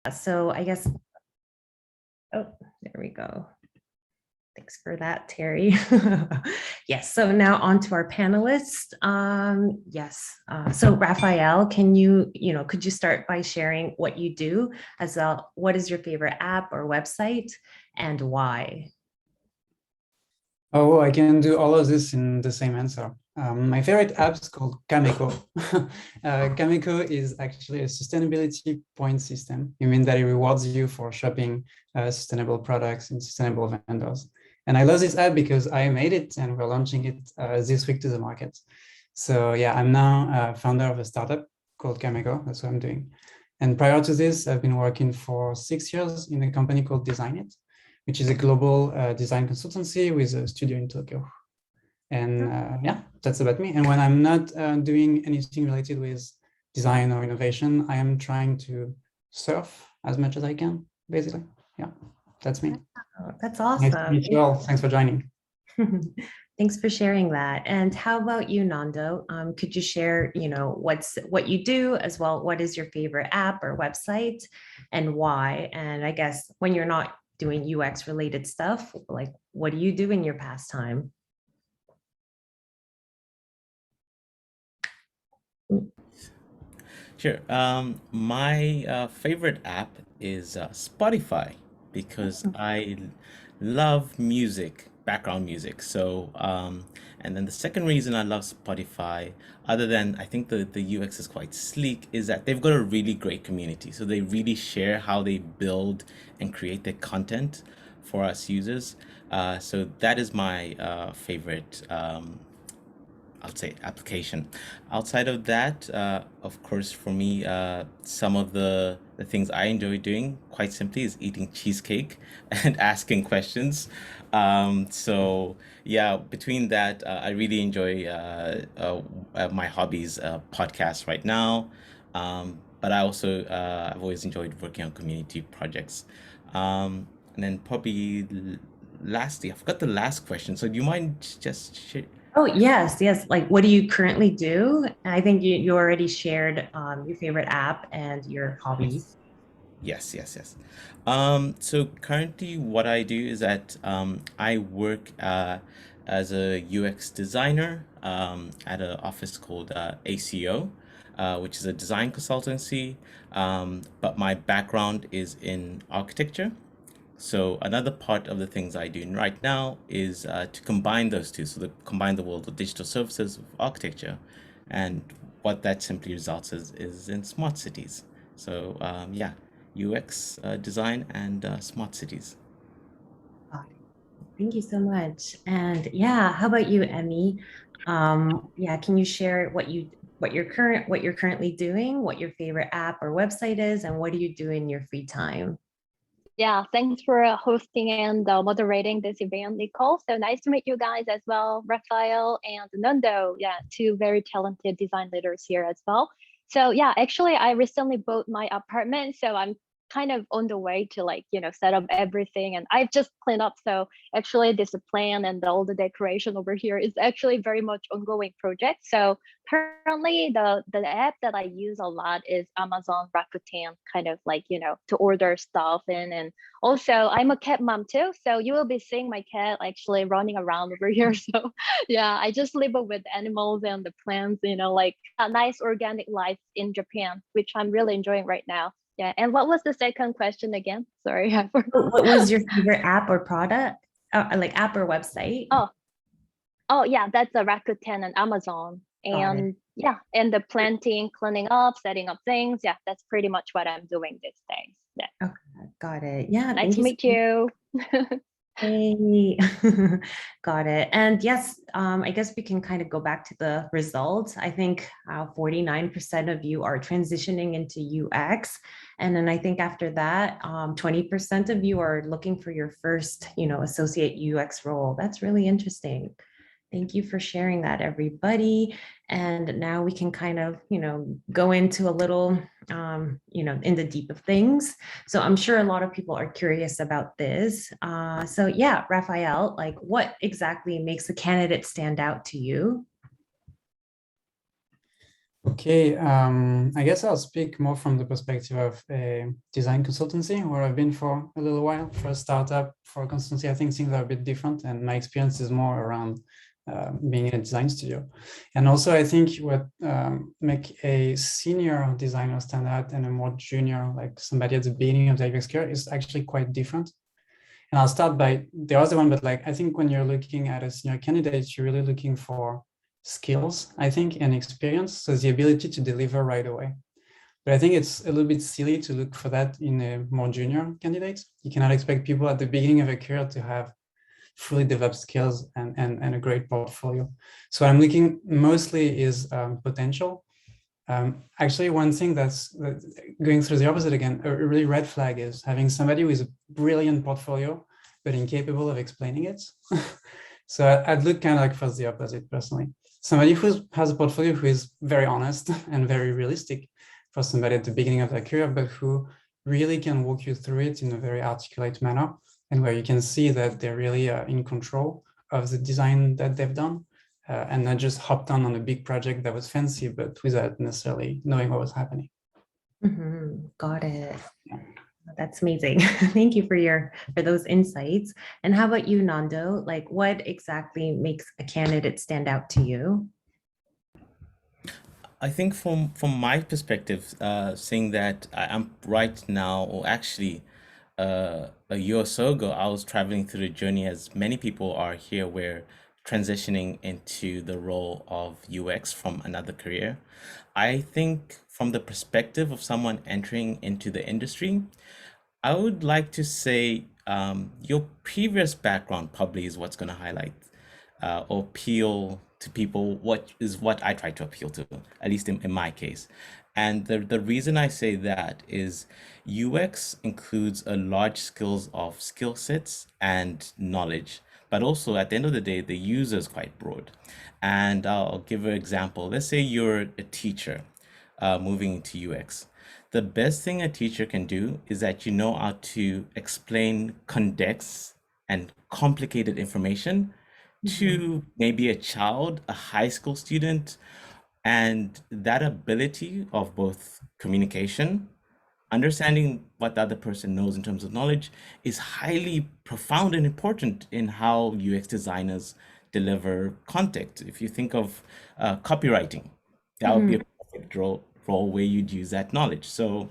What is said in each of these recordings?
So I guess, oh, there we go. Thanks for that, Terry. Yes, so now on to our panelists. Yes, so Raphael, could you start by sharing what you do as well? What is your favorite app or website and why? Oh, I can do all of this in the same answer. My favorite app is called Kameko. Kameko is actually a sustainability point system. You mean that it rewards you for shopping sustainable products and sustainable vendors. And I love this app because I made it and we're launching it this week to the market. So yeah, I'm now a founder of a startup called Kameko. That's what I'm doing. And prior to this, I've been working for 6 years in a company called Design It, which is a global design consultancy with a studio in Tokyo. And yeah, that's about me. And when I'm not doing anything related with design or innovation, I am trying to surf as much as I can, basically. Yeah, that's me. Oh, that's Nice to awesome. meet you all. Thanks for joining. Thanks for sharing that. And how about you, Nando? Could you share, what you do as well? What is your favorite app or website and why? And I guess when you're not doing UX related stuff, like what do you do in your pastime? Sure. My favorite app is Spotify because I love music, background music. And then the second reason I love Spotify, other than I think the UX is quite sleek, is that they've got a really great community. So they really share how they build and create their content for us users. So that is my favorite I'll say application. Outside of that, of course, for me, some of the things I enjoy doing, quite simply, is eating cheesecake and asking questions. So yeah, between that, I really enjoy my hobbies, podcast right now. But I also I've always enjoyed working on community projects. And then probably lastly, I forgot the last question. So do you mind just Oh, yes, yes. Like, what do you currently do? I think you already shared your favorite app and your hobbies. Yes. Yes. So currently, what I do is that I work as a UX designer at an office called ACO, which is a design consultancy. But my background is in architecture. So another part of the things I do right now is to combine those two, so to combine the world of digital services with architecture, and what that simply results is in smart cities. So yeah, UX design and smart cities. Got it. Thank you so much. And yeah, how about you, Emmy? Yeah, can you share what you're currently doing, what your favorite app or website is, and what do you do in your free time? Yeah, thanks for hosting and moderating this event, Nicole. So nice to meet you guys as well, Raphael and Nondo. Yeah, two very talented design leaders here as well. So yeah, actually, I recently bought my apartment, so I'm kind of on the way to set up everything, and I've just cleaned up. So actually, this plan and all the decoration over here is actually very much ongoing project. So currently, the app that I use a lot is Amazon Rakuten, kind of to order stuff in. And also, I'm a cat mom too, so you will be seeing my cat actually running around over here. So yeah, I just live with animals and the plants, like a nice organic life in Japan, which I'm really enjoying right now. Yeah. And what was the second question again? Sorry, I forgot. What was your favorite app or product? Like app or website? Oh, oh yeah, that's a Rakuten and Amazon. Got it. And yeah, and the planting, cleaning up, setting up things. Yeah, that's pretty much what I'm doing these days. Yeah. Okay, got it. Yeah, Nice thank to you so meet much. you. Hey, got it. And yes, I guess we can kind of go back to the results. I think 49% of you are transitioning into UX. And then I think after that, 20% of you are looking for your first, associate UX role. That's really interesting. Thank you for sharing that, everybody. And now we can kind of, go into a little, in the deep of things. So I'm sure a lot of people are curious about this. So yeah, Raphael, like what exactly makes a candidate stand out to you? Okay, I guess I'll speak more from the perspective of a design consultancy, where I've been for a little while. For a startup, for a consultancy, I think things are a bit different, and my experience is more around being in a design studio. And also, I think what make a senior designer stand out and a more junior, like somebody at the beginning of their UX career, is actually quite different. And I'll start by the other one, but like I think when you're looking at a senior candidate, you're really looking for skills, I think, and experience. So the ability to deliver right away. But I think it's a little bit silly to look for that in a more junior candidate. You cannot expect people at the beginning of a career to have fully developed skills and a great portfolio. So what I'm looking mostly is potential. Actually, one thing that's going through the opposite again, a really red flag is having somebody with a brilliant portfolio, but incapable of explaining it. So I'd look kind of like for the opposite personally. Somebody who has a portfolio who is very honest and very realistic for somebody at the beginning of their career, but who really can walk you through it in a very articulate manner, and where you can see that they're really in control of the design that they've done. And not just hopped on a big project that was fancy, but without necessarily knowing what was happening. Got it. Yeah. That's amazing. Thank you for those insights. And how about you, Nando? Like, what exactly makes a candidate stand out to you? I think from my perspective, saying that I'm right now, or actually a year or so ago, I was traveling through the journey as many people are here, where transitioning into the role of UX from another career. I think from the perspective of someone entering into the industry, I would like to say your previous background probably is what's going to highlight or appeal to people, what I try to appeal to, at least in my case. And the reason I say that is UX includes a large skills of skill sets and knowledge, but also at the end of the day, the user is quite broad. And I'll give an example. Let's say you're a teacher moving into UX. The best thing a teacher can do is that you know how to explain context and complicated information to maybe a child, a high school student, and that ability of both communication, understanding what the other person knows in terms of knowledge, is highly profound and important in how UX designers deliver content. If you think of copywriting, that would be a perfect role where you'd use that knowledge. So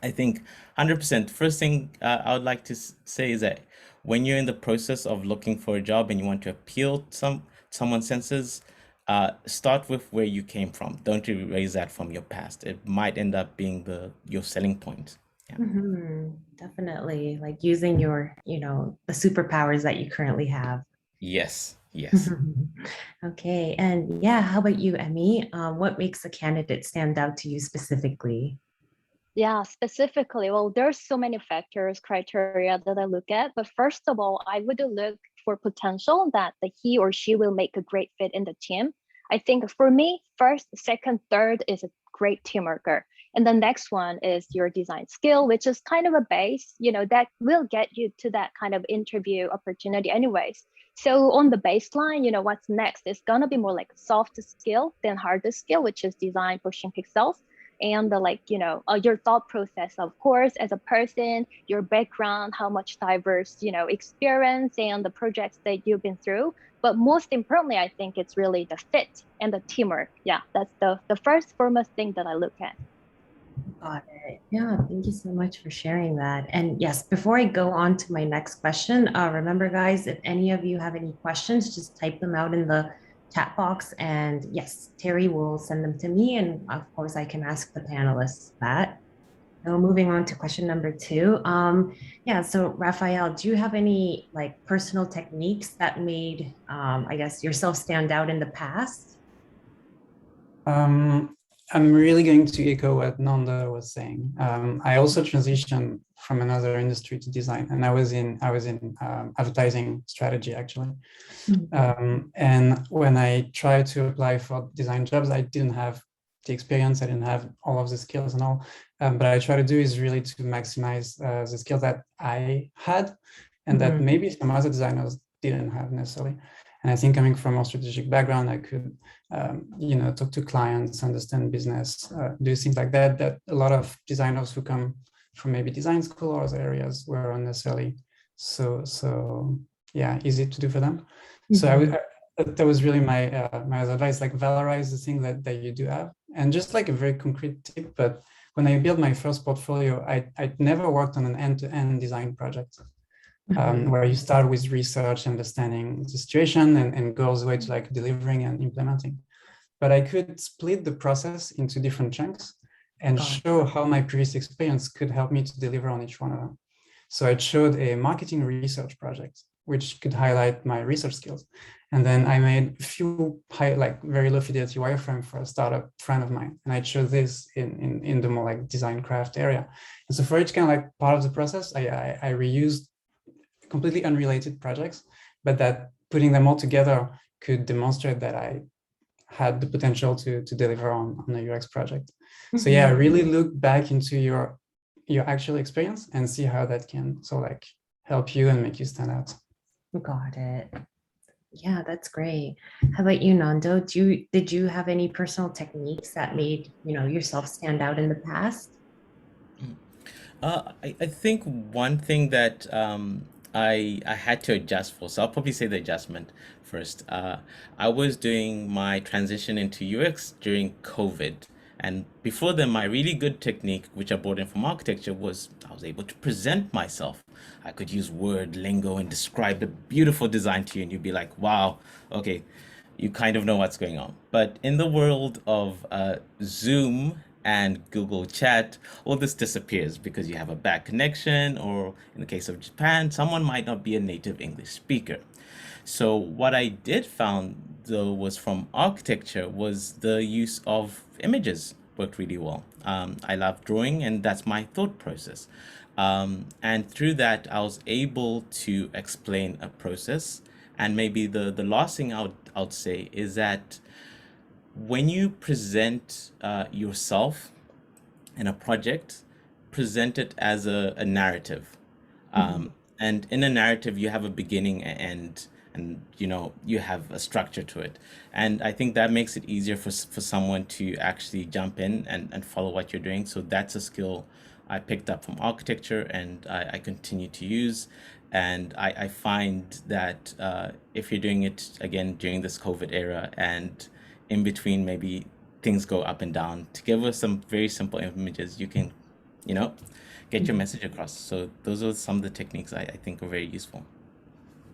I think 100%. First thing I would like to say is that when you're in the process of looking for a job and you want to appeal to someone's senses, start with where you came from. Don't erase that from your past. It might end up being your selling point. Yeah. Definitely, like using your, the superpowers that you currently have. Yes. Yes. Okay, and yeah, how about you, Emmy? What makes a candidate stand out to you specifically? Yeah, specifically, well, there's so many factors, criteria that I look at. But first of all, I would look for potential that he or she will make a great fit in the team. I think for me, first, second, third is a great team worker. And the next one is your design skill, which is kind of a base, that will get you to that kind of interview opportunity anyways. So on the baseline, what's next is gonna be more like soft skill than hard skill, which is design pushing pixels. And your thought process, of course, as a person, your background, how much diverse experience and the projects that you've been through. But most importantly, I think it's really the fit and the teamwork. Yeah, that's the first foremost thing that I look at. Got it. Yeah, thank you so much for sharing that. And yes, before I go on to my next question, remember guys, if any of you have any questions, just type them out in the chat box, and yes, Terry will send them to me, and of course I can ask the panelists that. So moving on to question number 2. Yeah, so Raphael, do you have any like personal techniques that made, I guess, yourself stand out in the past? I'm really going to echo what Nanda was saying. I also transitioned from another industry to design, and I was in advertising strategy actually. And when I tried to apply for design jobs, I didn't have the experience, I didn't have all of the skills and all. But I try to do is really to maximize the skills that I had, and that maybe some other designers didn't have necessarily. And I think coming from a more strategic background, I could, talk to clients, understand business, do things like that, that a lot of designers who come from maybe design school or other areas were unnecessarily so yeah, easy to do for them. So that was really my advice, like valorize the thing that you do have. And just like a very concrete tip, but when I built my first portfolio, I'd never worked on an end-to-end design project. Where you start with research, understanding the situation, and go all the way to like delivering and implementing. But I could split the process into different chunks and show how my previous experience could help me to deliver on each one of them. So I showed a marketing research project, which could highlight my research skills. And then I made a few very low fidelity wireframe for a startup friend of mine. And I showed this in the more like design craft area. And so for each kind of like part of the process, I reused completely unrelated projects, but that putting them all together could demonstrate that I had the potential to deliver on a UX project. So yeah, really look back into your actual experience and see how that can help you and make you stand out. Got it. Yeah, that's great. How about you, Nando? Did you have any personal techniques that made yourself stand out in the past? I think one thing that I had to adjust for, so I'll probably say the adjustment first. I was doing my transition into UX during COVID. And before then, my really good technique, which I brought in from architecture, was I was able to present myself. I could use word lingo and describe the beautiful design to you, and you'd be like, wow, okay, you kind of know what's going on. But in the world of Zoom and Google Chat, all this disappears because you have a bad connection, or in the case of Japan, someone might not be a native English speaker. So what I did found though was from architecture was the use of images worked really well. I love drawing, and that's my thought process. And through that, I was able to explain a process. And maybe the last thing I would say is that when you present yourself in a project, present it as a narrative. And in a narrative, you have a beginning and you have a structure to it. And I think that makes it easier for someone to actually jump in and follow what you're doing. So that's a skill I picked up from architecture, and I continue to use. And I find that if you're doing it again during this COVID era, and in between maybe things go up and down, to give us some very simple images, you can, get your message across. So those are some of the techniques I think are very useful.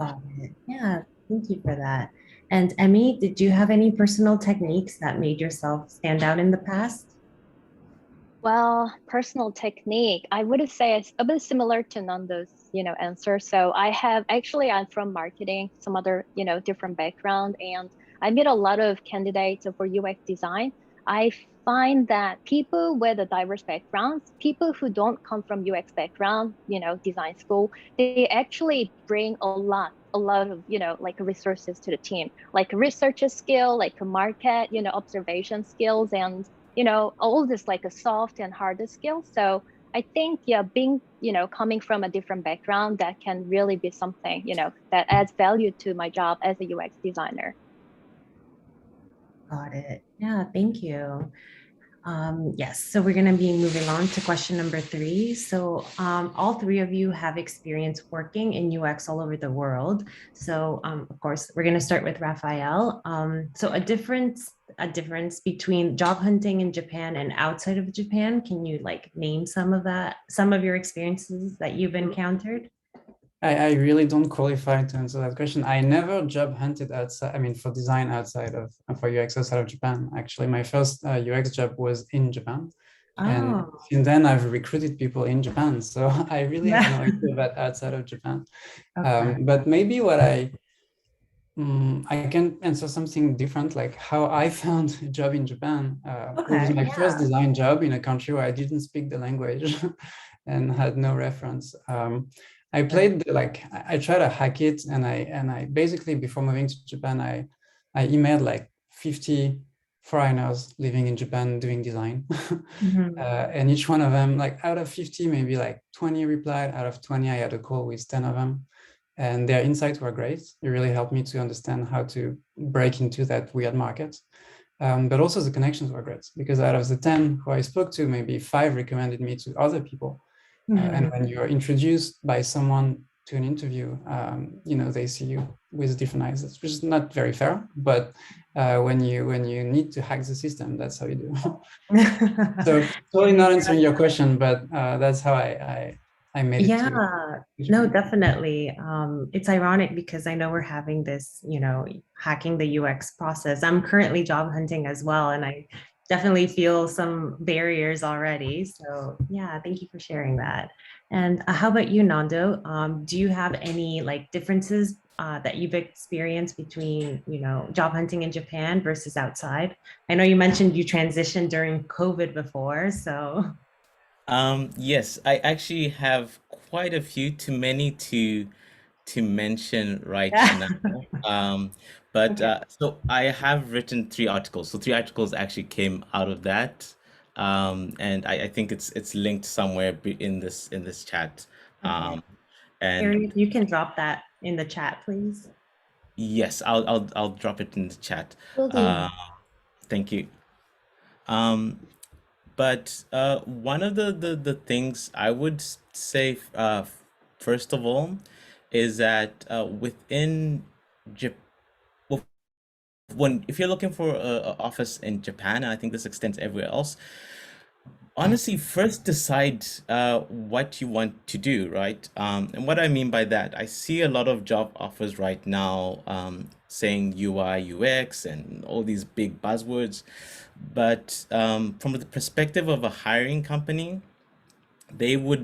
Got it. Yeah, thank you for that. And Emmy, did you have any personal techniques that made yourself stand out in the past? Well, personal technique, I would say it's a bit similar to Nando's, answer. So I'm from marketing, some other, different background, and I meet a lot of candidates for UX design. I find that people with a diverse backgrounds, people who don't come from UX background, design school, they actually bring a lot of, like resources to the team, like research skill, like a market, observation skills, and all this like a soft and hard skill. So I think, being, coming from a different background, that can really be something, that adds value to my job as a UX designer. Got it. Yeah, thank you. Yes, so we're going to be moving on to question number 3. So all 3 of you have experience working in UX all over the world. So of course, we're going to start with Raphael. So a difference between job hunting in Japan and outside of Japan. Can you name some of your experiences that you've encountered? I really don't qualify to answer that question. I never job hunted outside, for design for UX outside of Japan. Actually, my first UX job was in Japan. And since then I've recruited people in Japan. So I really have no idea about outside of Japan. Okay. But maybe I can answer something different, like how I found a job in Japan. It was my first design job in a country where I didn't speak the language and had no reference. I played I tried to hack it, and I basically, before moving to Japan, I emailed 50 foreigners living in Japan doing design. And each one of them, out of 50, maybe 20 replied. Out of 20, I had a call with 10 of them. And their insights were great. It really helped me to understand how to break into that weird market. But also the connections were great, because out of the 10 who I spoke to, maybe 5 recommended me to other people. And when you're introduced by someone to an interview, they see you with different eyes, which is not very fair. But when you need to hack the system, that's how you do. So totally not answering your question, but that's how I made it. Yeah, no, definitely. It's ironic because I know we're having this, hacking the UX process. I'm currently job hunting as well, and I definitely feel some barriers already. So yeah, thank you for sharing that. And how about you, Nando? Do you have any differences that you've experienced between, job hunting in Japan versus outside? I know you mentioned you transitioned during COVID before, so Yes, I actually have quite a few, too many to mention right yeah. now. But Okay. so I have written 3 articles. So 3 articles actually came out of that, and I think it's linked somewhere in this chat. Okay. Um, and Harry, you can drop that in the chat, please. yes, I'll drop it in the chat. Will do. Uh, thank you. Um, But one of the things I would say, first of all, is that within Japan, when if you're looking for a office in Japan, and I think this extends everywhere else, honestly, first decide what you want to do, right? And what I mean by that, I see a lot of job offers right now saying UI, UX, and all these big buzzwords. But from the perspective of a hiring company,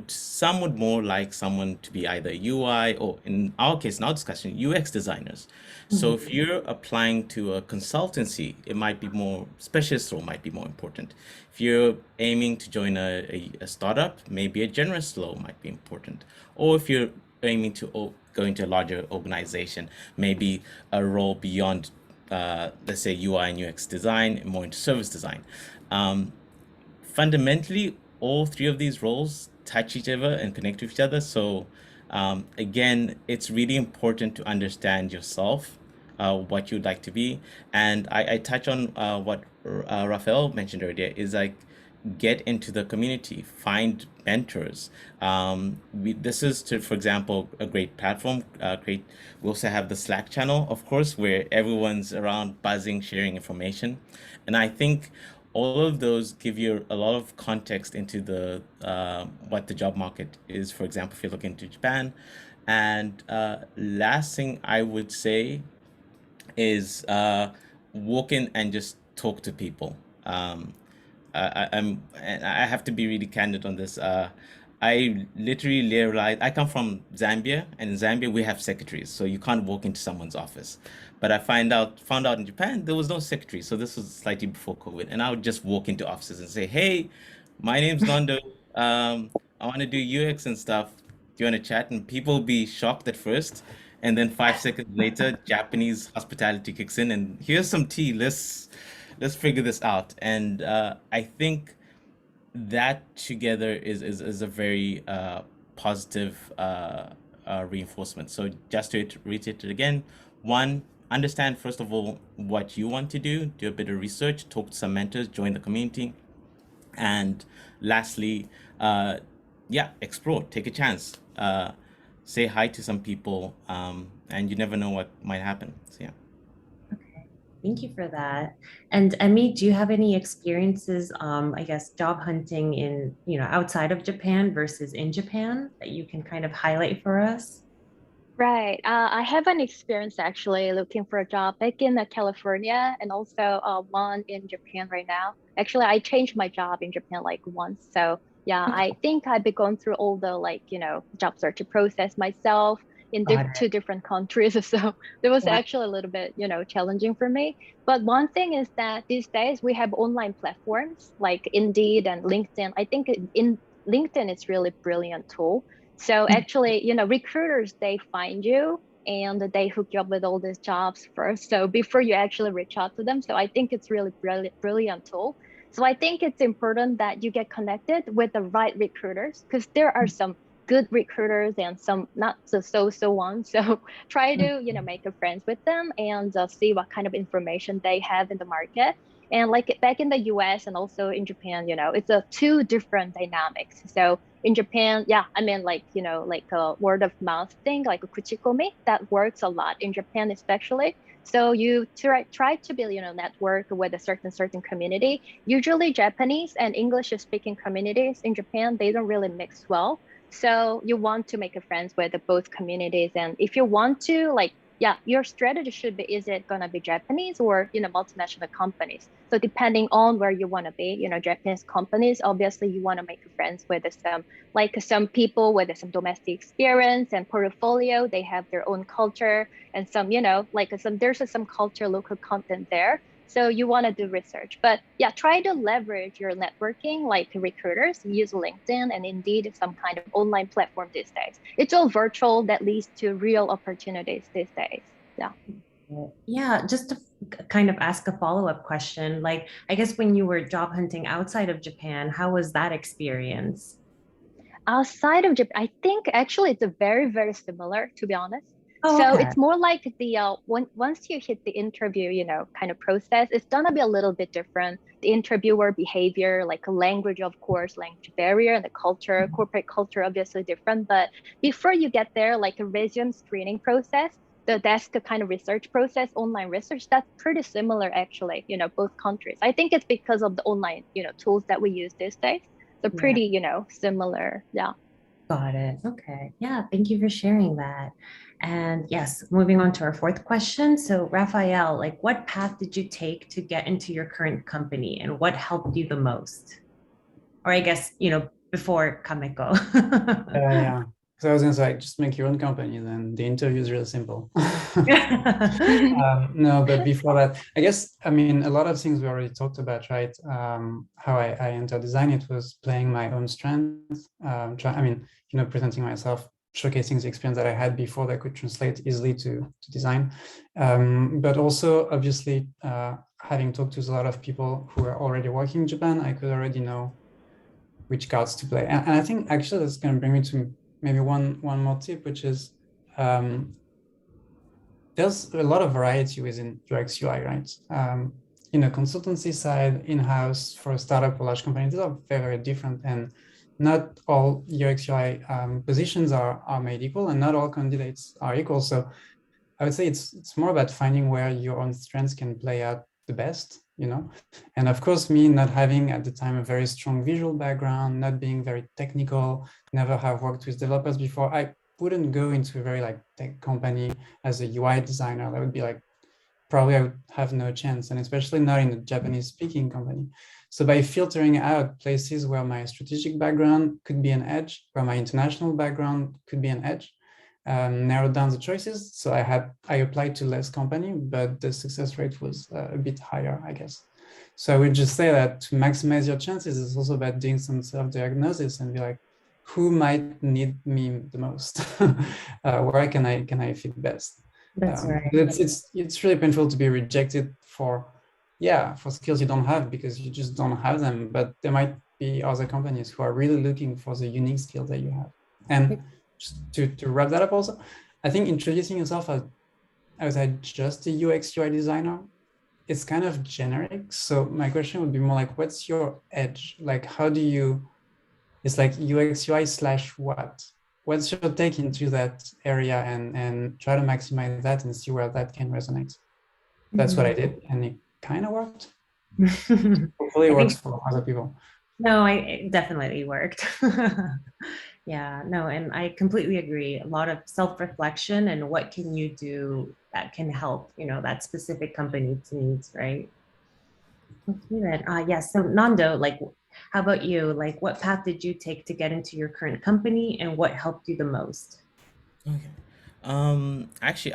some would more like someone to be either UI or, in our case, in our discussion, UX designers. So if Mhm. you're applying to a consultancy, it might be more specialist role might be more important. If you're aiming to join a startup, maybe a generalist role might be important. Or if you're aiming to go into a larger organization, maybe a role beyond, let's say, UI and UX design, more into service design. Um, Fundamentally, all 3 of these roles touch each other and connect with each other. So, again, it's really important to understand yourself, what you'd like to be. And I touch on what Raphael mentioned earlier is like get into the community, find mentors. This is to, for example, a great platform. We also have the Slack channel, of course, where everyone's around buzzing, sharing information. And I think all of those give you a lot of context into the what the job market is. For example, if you're looking to Japan, and last thing I would say is walk in and just talk to people. And I have to be really candid on this. I literally realized I come from Zambia, and in Zambia we have secretaries, so you can't walk into someone's office. But I found out in Japan there was no secretary, so this was slightly before COVID, and I would just walk into offices and say, "Hey, my name's Nondo. I want to do UX and stuff. Do you want to chat?" And people will be shocked at first, and then 5 seconds later, Japanese hospitality kicks in, and here's some tea. Let's figure this out. And I think that together is a very positive reinforcement. So just to reiterate it again, one, understand first of all what you want to do a bit of research, talk to some mentors, join the community, and lastly, yeah, explore, take a chance, say hi to some people, and you never know what might happen. So yeah. Okay, thank you for that. And Emmy, do you have any experiences, I guess, job hunting in, outside of Japan versus in Japan that you can kind of highlight for us? Right. I have an experience actually looking for a job back in California and also one in Japan right now. Actually, I changed my job in Japan like once. So yeah, I think I've been going through all the job search process myself in Got it. 2 different countries. So it was Yeah. actually a little bit, challenging for me. But one thing is that these days we have online platforms like Indeed and LinkedIn. I think in LinkedIn it's really brilliant tool. So actually, recruiters, they find you and they hook you up with all these jobs first. So before you actually reach out to them. So I think it's really brilliant tool. So I think it's important that you get connected with the right recruiters because there are some good recruiters and some not so ones. So try to, make a friends with them and see what kind of information they have in the market. And like back in the US and also in Japan, it's a two different dynamics. So in Japan, yeah, I mean, like, like a word of mouth thing, like a kuchikomi, that works a lot in Japan, especially. So you try to build, network with a certain community. Usually Japanese and English speaking communities in Japan, they don't really mix well. So you want to make a friends with both communities. And if you want to, like, yeah, your strategy should be, is it going to be Japanese or, multinational companies? So depending on where you want to be, Japanese companies, obviously you want to make friends with some people with some domestic experience and portfolio. They have their own culture and some, there's some culture, local content there. So you want to do research, but yeah, try to leverage your networking like recruiters, use LinkedIn and Indeed, some kind of online platform these days. It's all virtual that leads to real opportunities these days. Yeah. Yeah, just to kind of ask a follow-up question, like, I guess when you were job hunting outside of Japan, how was that experience? Outside of Japan, I think actually it's a very, very similar, to be honest. Oh, So okay. it's more like the once you hit the interview, kind of process, it's gonna be a little bit different. The interviewer behavior, like a language, of course, language barrier, and the culture, corporate culture, obviously different. But before you get there, like a resume screening process, the desk kind of research process, online research, that's pretty similar actually, both countries. I think it's because of the online, tools that we use these days. So Yeah. pretty, similar. Yeah. Got it. Okay. Yeah, thank you for sharing that. And yes, moving on to our fourth question. So, Raphael, like, what path did you take to get into your current company and what helped you the most? Or I guess, before Kameko. Yeah. So I was gonna say, just make your own company, then the interview is really simple. No, but before that, I guess, I mean, a lot of things we already talked about, right? How I entered design, it was playing my own strengths, presenting myself, showcasing the experience that I had before that could translate easily to design. But also, obviously, having talked to a lot of people who are already working in Japan, I could already know which cards to play. And I think actually that's going to bring me to maybe one more tip, which is there's a lot of variety within UX UI, right? Consultancy side, in-house, for a startup or large company, these are very, very different. And not all UX UI positions are made equal, and not all candidates are equal. So I would say it's more about finding where your own strengths can play out the best, and of course, me not having at the time a very strong visual background, not being very technical, never have worked with developers before, I wouldn't go into a very like tech company as a UI designer. That would be like, probably I would have no chance, and especially not in a Japanese speaking company. So by filtering out places where my strategic background could be an edge, where my international background could be an edge, narrowed down the choices. So I applied to less company, but the success rate was a bit higher, I guess. So I would just say that to maximize your chances is also about doing some self-diagnosis and be like, who might need me the most? Where can I fit best? That's right. It's really painful to be rejected for skills you don't have because you just don't have them. But there might be other companies who are really looking for the unique skills that you have. And just to wrap that up also, I think introducing yourself as just a UX UI designer, it's kind of generic. So my question would be more like, what's your edge? Like, it's like UX UI / what? What's your take into that area and try to maximize that and see where that can resonate. That's what I did, and it kind of worked. Hopefully it works for other people. No, it definitely worked. Yeah, no, and I completely agree. A lot of self-reflection and what can you do that can help, that specific company's needs, right? Okay, then. Yes. So Nando, like, how about you? Like, what path did you take to get into your current company, and what helped you the most? Okay. Actually,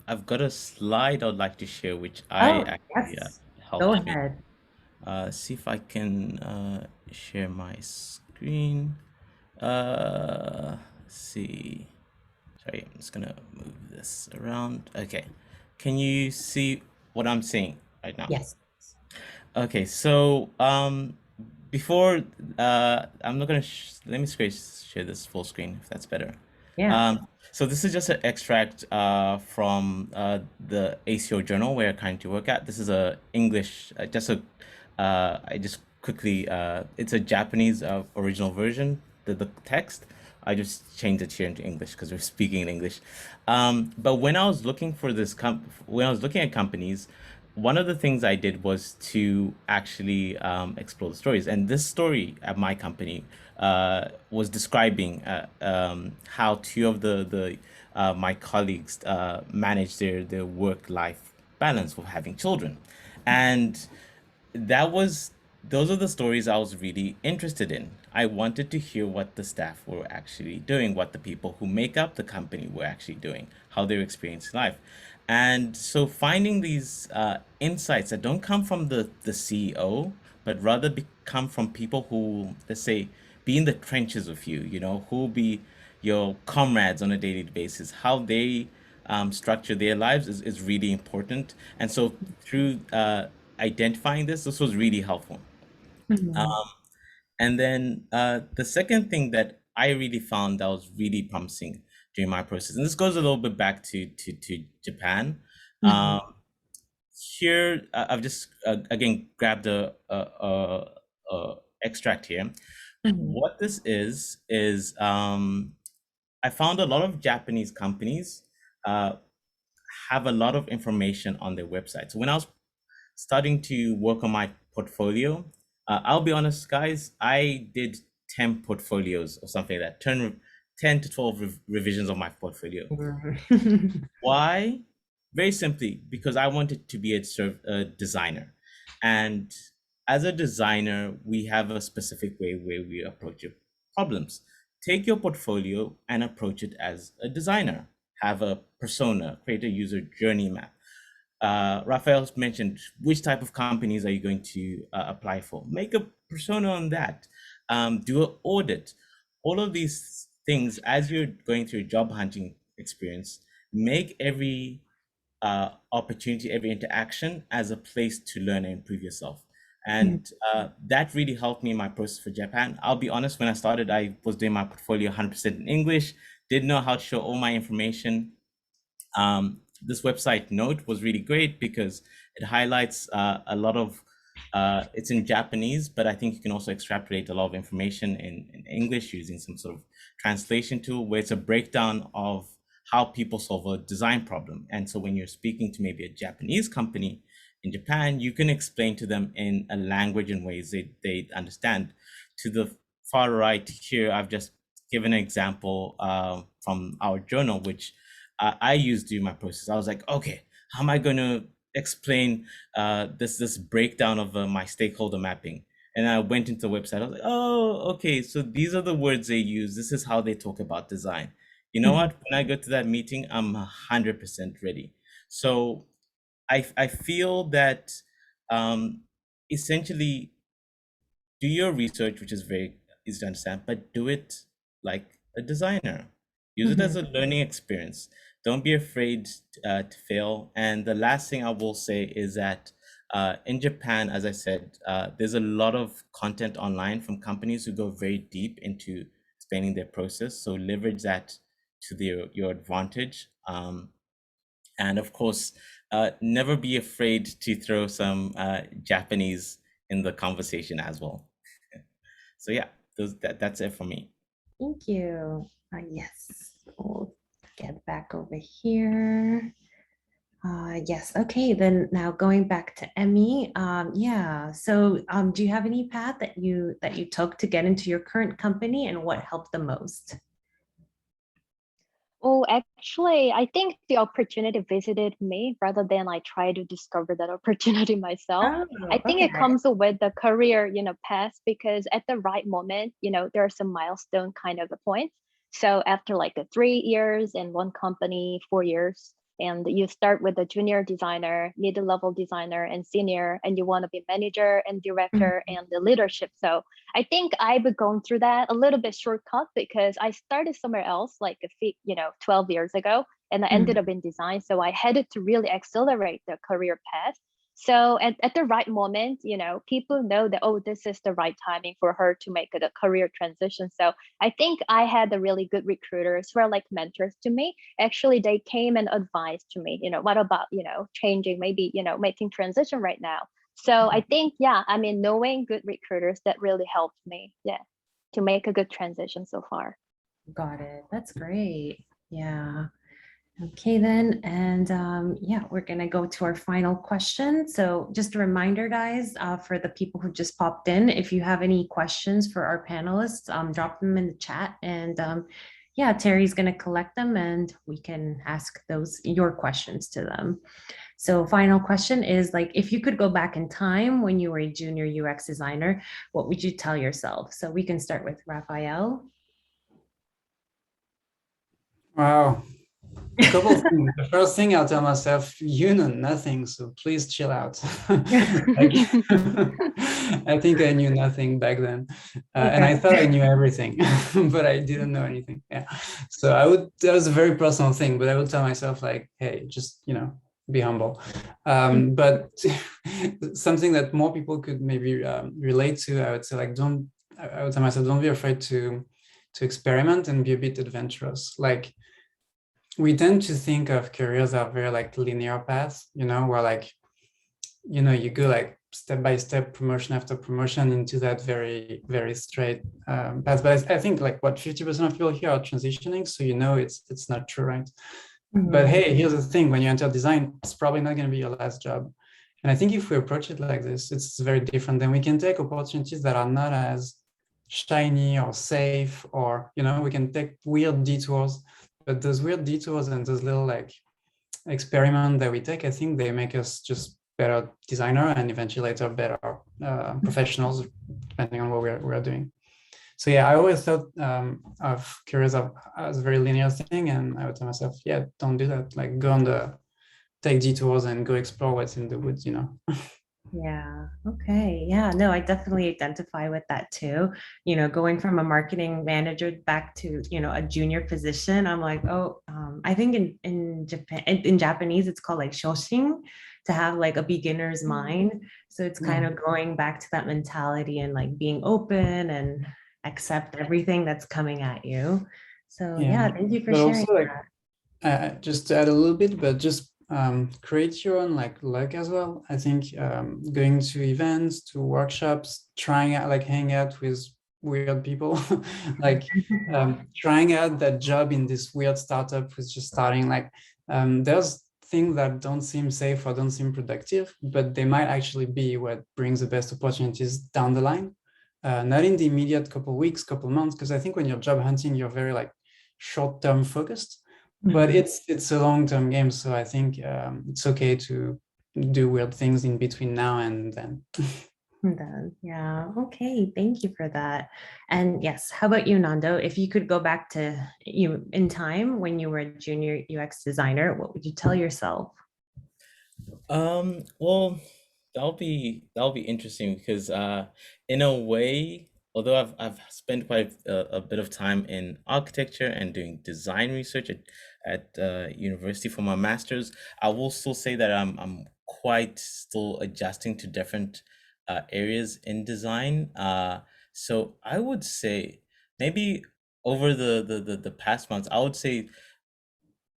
I've got a slide I'd like to share, which Oh, actually yes. Go helped me. ahead. See if I can share my screen. See. Sorry, I'm just gonna move this around. Okay. Can you see what I'm seeing right now? Yes. Okay, so before, I'm not gonna, let me share this full screen if that's better. Yeah. So this is just an extract from the ACO journal where I currently work at. This is a English, I just quickly, it's a Japanese original version, the text. I just changed it here into English because we're speaking in English. But when I was looking for when I was looking at companies, one of the things I did was to actually explore the stories. And this story at my company was describing how two of the my colleagues manage their work-life balance with having children. And that was those are the stories I was really interested in. I wanted to hear what the staff were actually doing, what the people who make up the company were actually doing, how they're experiencing life. And so finding these insights that don't come from the CEO, but rather come from people who, let's say, be in the trenches with you, who will be your comrades on a daily basis, how they structure their lives is really important. And so through identifying this was really helpful. Mhm. And then the second thing that I really found that was really promising during my process, and this goes a little bit back to Japan. Mhm. Here, I've just again grabbed a extract here. Mhm. What this is I found a lot of Japanese companies uh, have a lot of information on their website. So when I was starting to work on my portfolio, I'll be honest, guys, I did 10 portfolios or something like that, 10 to 12 revisions of my portfolio. Mhm. Why? Very simply, because I wanted to be a designer. And as a designer, we have a specific way where we approach your problems. Take your portfolio and approach it as a designer. Have a persona, create a user journey map. Raphael's mentioned which type of companies are you going to apply for. Make a persona on that. Do an audit. All of these things as you're going through a job hunting experience, make every opportunity, every interaction as a place to learn and improve yourself. And that really helped me in my process for Japan. I'll be honest, when I started, I was doing my portfolio 100% in English, didn't know how to show all my information. This website Note was really great because it highlights a lot of, it's in Japanese, but I think you can also extrapolate a lot of information in English using some sort of translation tool where it's a breakdown of how people solve a design problem. And so when you're speaking to maybe a Japanese company in Japan, you can explain to them in a language and ways they understand. To the far right here, I've just given an example from our journal, which I used during my process. I was like, okay, how am I going to explain this breakdown of my stakeholder mapping? And I went into the website. I was like, oh, okay, so these are the words they use. This is how they talk about design. You know what? When I go to that meeting, I'm 100% ready. So I feel that essentially do your research, which is very easy to understand, but do it like a designer. Use it as Mhm. a learning experience. Don't be afraid to fail. And the last thing I will say is that in Japan, as I said, there's a lot of content online from companies who go very deep into explaining their process. So leverage that to your advantage. And of course, never be afraid to throw some Japanese in the conversation as well. So yeah, that's it for me. Thank you. Yes, we'll get back over here. Yes, okay, then now going back to Emmy. Yeah, so do you have any path that you took to get into your current company and what helped the most? Oh, actually, I think the opportunity visited me rather than I try to discover that opportunity myself. Oh, I think it okay. comes with the career, path because at the right moment, there are some milestone kind of points. So after like the 3 years in one company, 4 years, and you start with a junior designer, mid-level designer, and senior, and you want to be manager and director Mhm. and the leadership. So I think I've gone through that a little bit shortcut because I started somewhere else like 12 years ago, and I ended Mhm. up in design. So I had to really accelerate the career path. So at the right moment, you know, people know that, oh, this is the right timing for her to make a career transition. So I think I had the really good recruiters who are like mentors to me. Actually, they came and advised to me, you know, what about, you know, changing, maybe, you know, making transition right now. So I think, yeah, I mean, knowing good recruiters, that really helped me, yeah, to make a good transition so far. Got it. That's great. Yeah. Okay, then. And yeah, we're going to go to our final question. So, just a reminder, guys, for the people who just popped in, if you have any questions for our panelists, drop them in the chat. And yeah, Terry's going to collect them and we can ask your questions to them. So, final question is like, if you could go back in time when you were a junior UX designer, what would you tell yourself? So, we can start with Raphael. Wow. A couple of things. The first thing I'll tell myself, you know nothing, so please chill out. Like, I think I knew nothing back then. And I thought I knew everything, but I didn't know anything. Yeah. So that was a very personal thing, but I would tell myself like, hey, just, you know, be humble. But something that more people could maybe relate to, I would say like, I would tell myself, don't be afraid to experiment and be a bit adventurous. Like, we tend to think of careers as very like linear paths, you know, where like, you know, you go like step by step, promotion after promotion into that very, very straight path. But I think like what 50% of people here are transitioning. So, you know, it's not true, right? But hey, here's the thing, when you enter design, it's probably not going to be your last job. And I think if we approach it like this, it's very different. Then we can take opportunities that are not as shiny or safe, or, you know, we can take weird detours. But those weird detours and those little like experiment that we take, I think they make us just better designer and eventually later better professionals, depending on what we're doing. So yeah, I always thought of careers as a very linear thing, and I would tell myself, yeah, don't do that. Like take detours and go explore what's in the woods, you know. Yeah. Okay. Yeah. No, I definitely identify with that too. You know, going from a marketing manager back to, you know, a junior position, I'm like, oh, I think in Japan, in Japanese, it's called like shoshin, to have like a beginner's mind. So it's kind of going back to that mentality and like being open and accept everything that's coming at you. So yeah, thank you for But sharing also like, that. just to add a little bit, but just create your own like luck as well. I think going to events, to workshops, trying out, like hang out with weird people, like trying out that job in this weird startup who's just starting. Like there's things that don't seem safe or don't seem productive, but they might actually be what brings the best opportunities down the line. Not in the immediate couple weeks, couple months, because I think when you're job hunting, you're very like short-term focused. But it's a long-term game, so I think it's okay to do weird things in between now and then. Then, yeah. Okay. Thank you for that. And yes, how about you, Nando? If you could go back to you in time when you were a junior UX designer, what would you tell yourself? Well, that'll be interesting because in a way, although I've spent quite a bit of time in architecture and doing design research at university for my master's, I will still say that I'm quite still adjusting to different areas in design. So I would say maybe over the past months, I would say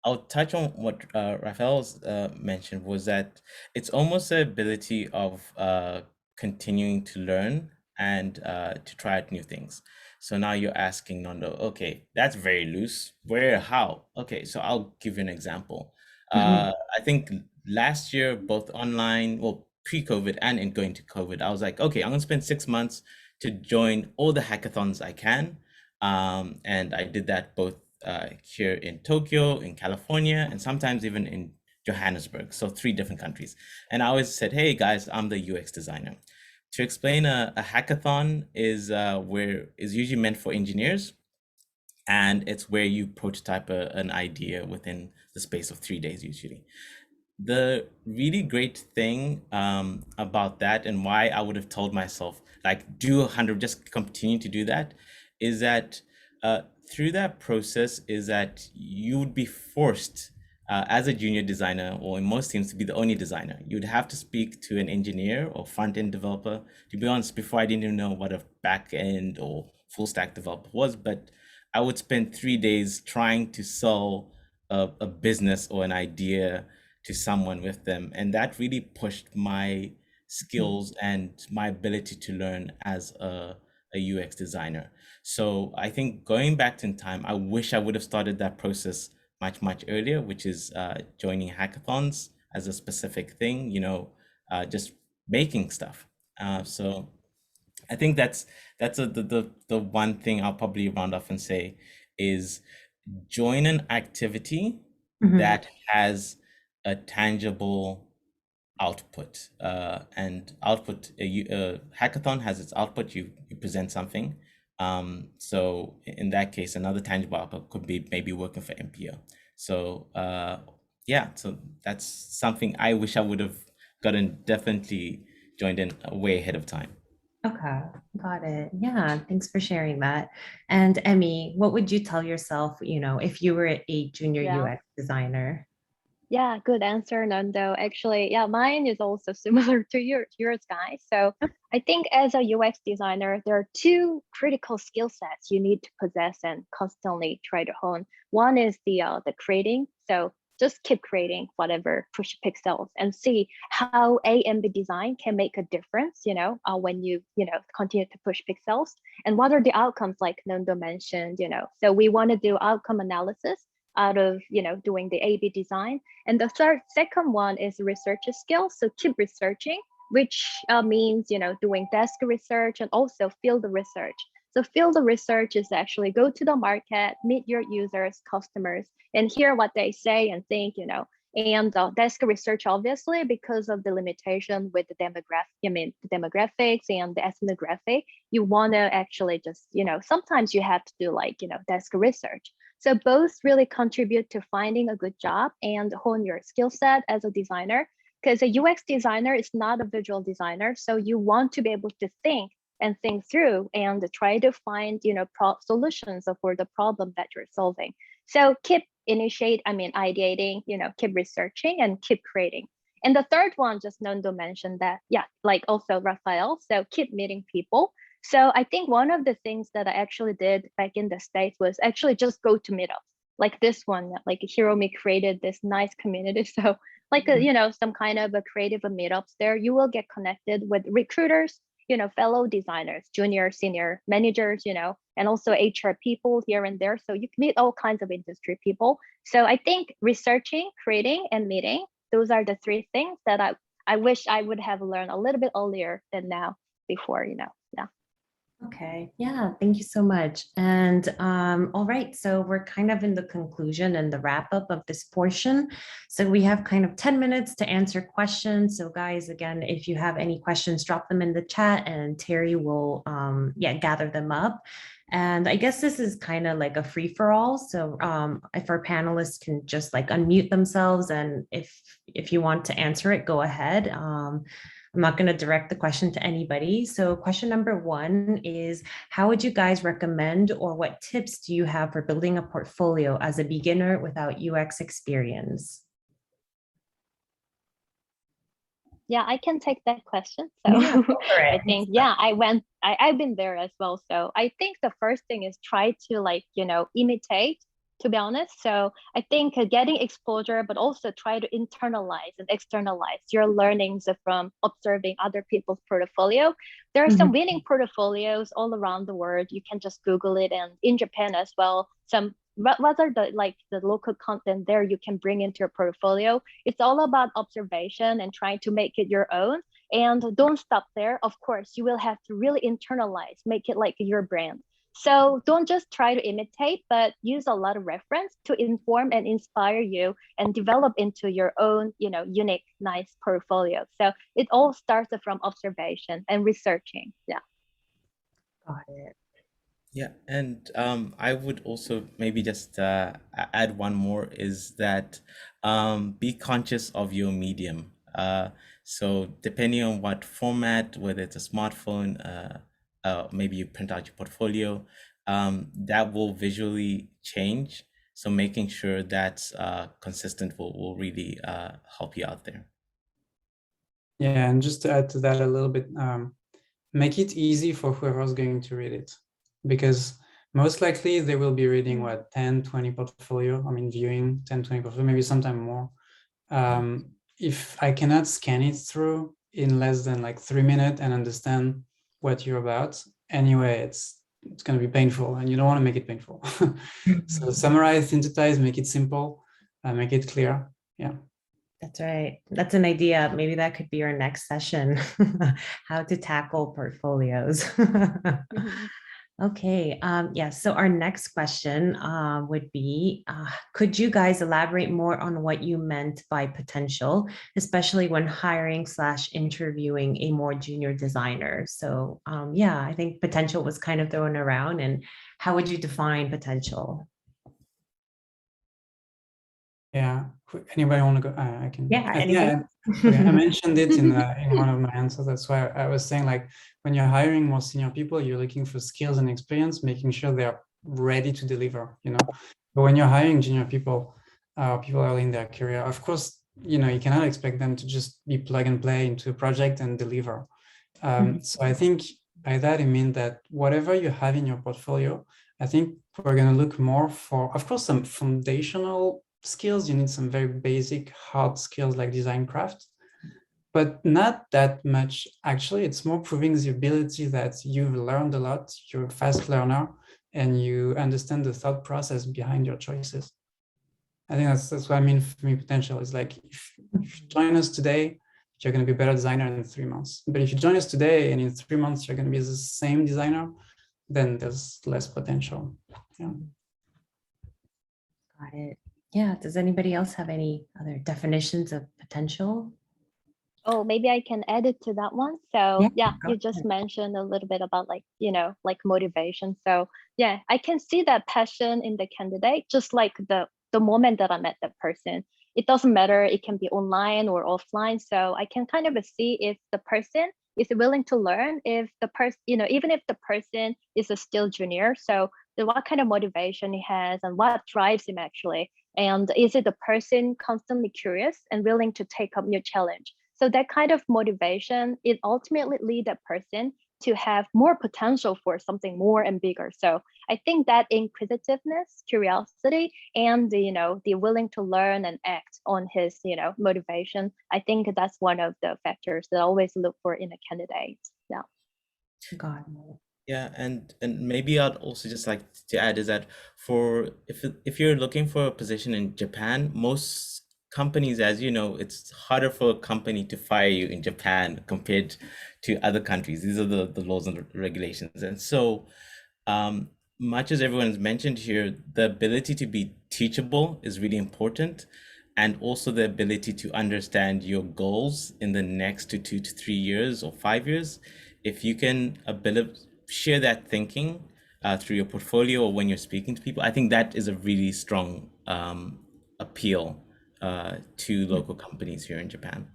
I'll touch on what Raphael's mentioned was that it's almost the ability of continuing to learn and to try out new things. So now you're asking Nondo, okay, that's very loose. Where, how? Okay, so I'll give you an example. I think last year, both online, well, pre-COVID and in going to COVID, I was like, okay, I'm gonna spend 6 months to join all the hackathons I can. And I did that both here in Tokyo, in California, and sometimes even in Johannesburg. So 3 different countries. And I always said, hey guys, I'm the UX designer. To explain, a hackathon is usually meant for engineers, and it's where you prototype an idea within the space of 3 days usually. The really great thing about that, and why I would have told myself like do 100, just continue to do that, is that through that process is that you would be forced as a junior designer, or in most teams, to be the only designer. You'd have to speak to an engineer or front-end developer. To be honest, before I didn't even know what a back-end or full-stack developer was, but I would spend 3 days trying to sell a business or an idea to someone with them. And that really pushed my skills and my ability to learn as a UX designer. So I think going back in time, I wish I would have started that process much earlier, which is joining hackathons as a specific thing, just making stuff. So I think the one thing I'll probably round off and say is join an activity Mhm. that has a tangible output. And output, a hackathon has its output. You present something. So in that case, another tangible output could be maybe working for MPO. So yeah, so that's something I wish I would have definitely joined in way ahead of time. Okay, got it. Yeah, thanks for sharing that. And Emmy, what would you tell yourself, if you were a junior Yeah. UX designer? Yeah, good answer, Nando. Actually, yeah, mine is also similar to yours, guys. So I think as a UX designer, there are two critical skill sets you need to possess and constantly try to hone. One is the creating. So just keep creating whatever, push pixels and see how A and B design can make a difference, when you continue to push pixels. And what are the outcomes like Nando mentioned, So we want to do outcome analysis out of doing the A/B design. And the second one is research skills. So keep researching, which means doing desk research and also field research. So field research is actually go to the market, meet your users, customers, and hear what they say and think. And desk research, obviously, because of the limitation with the demographics and the ethnography, you want to actually just, sometimes you have to do like, desk research. So both really contribute to finding a good job and hone your skill set as a designer, because a UX designer is not a visual designer. So you want to be able to think and think through and try to find, solutions for the problem that you're solving. So keep ideating, keep researching and keep creating. And the third one, just Nondo mentioned that, yeah, like also Raphael. So keep meeting people. So I think one of the things that I actually did back in the States was actually just go to meetups. Like this one, like Hiromi created this nice community. So like, some kind of a creative meetups there, you will get connected with recruiters, fellow designers, junior, senior managers, and also HR people here and there. So you can meet all kinds of industry people. So I think researching, creating, and meeting, those are the three things that I wish I would have learned a little bit earlier than now before, yeah. Okay, yeah, thank you so much. And all right, so we're kind of in the conclusion and the wrap up of this portion. So we have kind of 10 minutes to answer questions. So guys, again, if you have any questions, drop them in the chat and Terry will gather them up. And I guess this is kind of like a free for all. So if our panelists can just like unmute themselves, and if you want to answer it, go ahead. I'm not going to direct the question to anybody. So question number one is, how would you guys recommend, or what tips do you have for building a portfolio as a beginner without UX experience? Yeah, I can take that question. So Yeah, I think, I've been there as well. So I think the first thing is try to imitate, to be honest. So I think getting exposure, but also try to internalize and externalize your learnings from observing other people's portfolio. There are some winning portfolios all around the world. You can just Google it, and in Japan as well, what are the local content there you can bring into your portfolio. It's all about observation and trying to make it your own. And don't stop there. Of course, you will have to really internalize, make it like your brand. So don't just try to imitate, but use a lot of reference to inform and inspire you and develop into your own, unique, nice portfolio. So it all starts from observation and researching. Yeah. Got it. Yeah, and I would also maybe just add one more, is that be conscious of your medium. So depending on what format, whether it's a smartphone, maybe you print out your portfolio, that will visually change. So making sure that's consistent will really help you out there. Yeah, and just to add to that a little bit, make it easy for whoever's going to read it, because most likely they will be reading what, 10, 20 portfolio, I mean, viewing 10, 20 portfolio, maybe sometime more. If I cannot scan it through in less than like 3 minutes and understand what you're about, anyway, it's going to be painful, and you don't want to make it painful. So summarize, synthesize, make it simple, make it clear. Yeah. That's right. That's an idea. Maybe that could be our next session, how to tackle portfolios. Mhm. Okay. Yes. So our next question would be, could you guys elaborate more on what you meant by potential, especially when hiring / interviewing a more junior designer? So yeah, I think potential was kind of thrown around. And how would you define potential? Yeah. Anybody want to go? I can. Yeah, I think anybody? okay, I mentioned it in one of my answers. That's why I was saying, like, when you're hiring more senior people, you're looking for skills and experience, making sure they're ready to deliver, you know. But when you're hiring junior people, people early in their career, of course, you know, you cannot expect them to just be plug and play into a project and deliver. So I think by that, I mean that whatever you have in your portfolio, I think we're going to look more for, of course, some foundational skills. You need some very basic hard skills like design craft, but not that much. Actually, it's more proving the ability that you've learned a lot, you're a fast learner, and you understand the thought process behind your choices. I think that's what I mean for me. Potential is like, if you join us today, you're going to be a better designer in 3 months. But if you join us today and in 3 months you're going to be the same designer, then there's less potential. Yeah. Got it. Yeah. Does anybody else have any other definitions of potential? Oh, maybe I can add it to that one. So yeah, you just mentioned a little bit about like, like motivation. So yeah, I can see that passion in the candidate, just like the moment that I met that person. It doesn't matter, it can be online or offline. So I can kind of see if the person is willing to learn, if the person, even if the person is a still junior. So what kind of motivation he has and what drives him actually. And is it the person constantly curious and willing to take up new challenge? So that kind of motivation, it ultimately lead that person to have more potential for something more and bigger. So I think that inquisitiveness, curiosity, and the willing to learn and act on his, motivation, I think that's one of the factors that I always look for in a candidate. Yeah. Got it. Yeah, and maybe I'd also just like to add is that for if you're looking for a position in Japan, most companies, as you know, it's harder for a company to fire you in Japan compared to other countries. These are the laws and regulations. And so much as everyone has mentioned here, the ability to be teachable is really important, and also the ability to understand your goals in the next 2 to 3 years or 5 years. If you can share that thinking through your portfolio or when you're speaking to people, I think that is a really strong appeal to local companies here in Japan.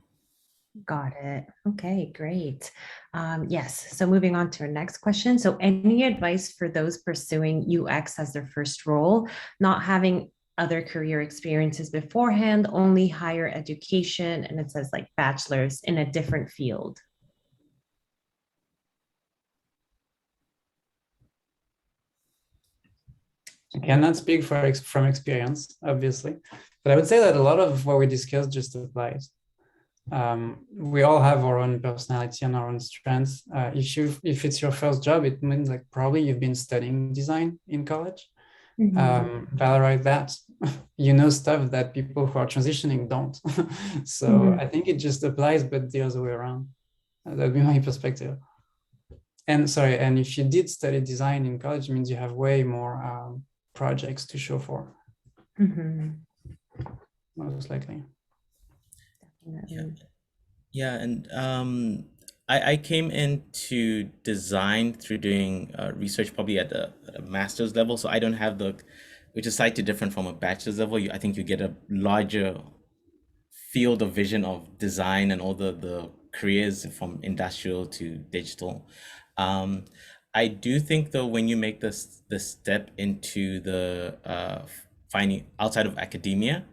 Got it. Okay, great. Yes. So moving on to our next question. So any advice for those pursuing UX as their first role, not having other career experiences beforehand, only higher education, and it says like bachelor's in a different field? I cannot speak from experience, obviously, but I would say that a lot of what we discussed just applies. We all have our own personality and our own strengths. If it's your first job, it means like probably you've been studying design in college. Valorate that. You know stuff that people who are transitioning don't. So I think it just applies, but the other way around. That'd be my perspective. And sorry, and if you did study design in college, it means you have way more projects to show for. Most likely. Yeah, and I came into design through doing research probably at a master's level, so I don't have which is slightly different from a bachelor's level. I think you get a larger field of vision of design and all the careers from industrial to digital. I do think though, when you make the step into the finding outside of academia.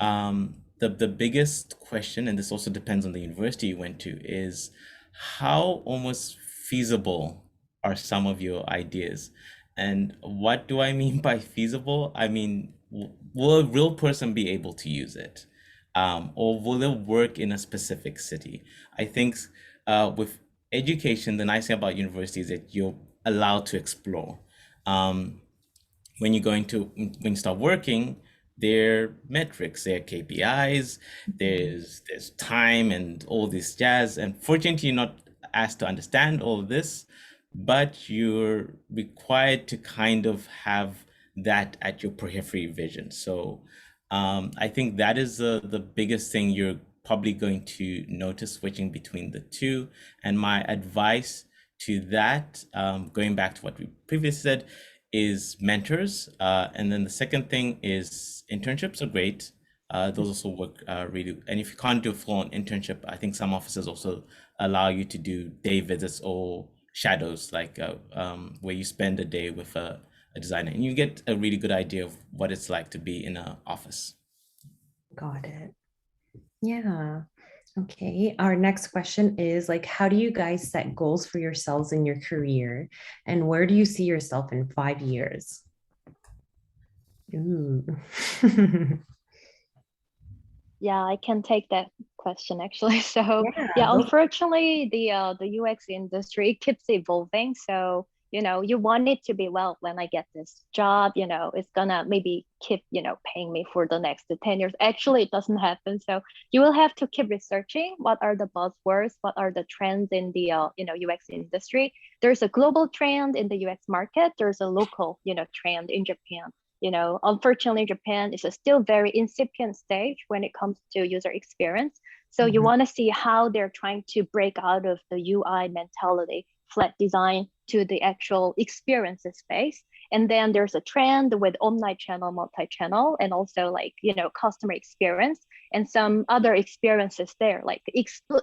The biggest question, and this also depends on the university you went to, is how almost feasible are some of your ideas? And what do I mean by feasible? I mean, will a real person be able to use it? Or will it work in a specific city? I think with education, the nice thing about university is that you're allowed to explore. Um, when you're going to when you start working, there are metrics, there are KPIs, there's time and all this jazz. And fortunately, you're not asked to understand all of this, but you're required to kind of have that at your periphery vision. So I think that is the biggest thing you're probably going to notice switching between the two. And my advice to that, going back to what we previously said, is mentors. And then the second thing is internships are great. Those also work really. And if you can't do a full-on internship, I think some offices also allow you to do day visits or shadows, like where you spend a day with a designer and you get a really good idea of what it's like to be in an office. Got it. Yeah. Okay. Our next question is like, how do you guys set goals for yourselves in your career? And where do you see yourself in 5 years? Ooh. Yeah, I can take that question actually. So Yeah, yeah, those- unfortunately, the UX industry keeps evolving. So you want it to be, well, when I get this job, it's gonna maybe keep paying me for the next 10 years. Actually, it doesn't happen. So you will have to keep researching what are the buzzwords, what are the trends in the UX industry. There's a global trend in the UX market. There's a local trend in Japan. Unfortunately, Japan is a still very incipient stage when it comes to user experience. So you want to see how they're trying to break out of the UI mentality, flat design, to the actual experiences space. And then there's a trend with omni-channel, multi-channel, and also like, customer experience and some other experiences there, like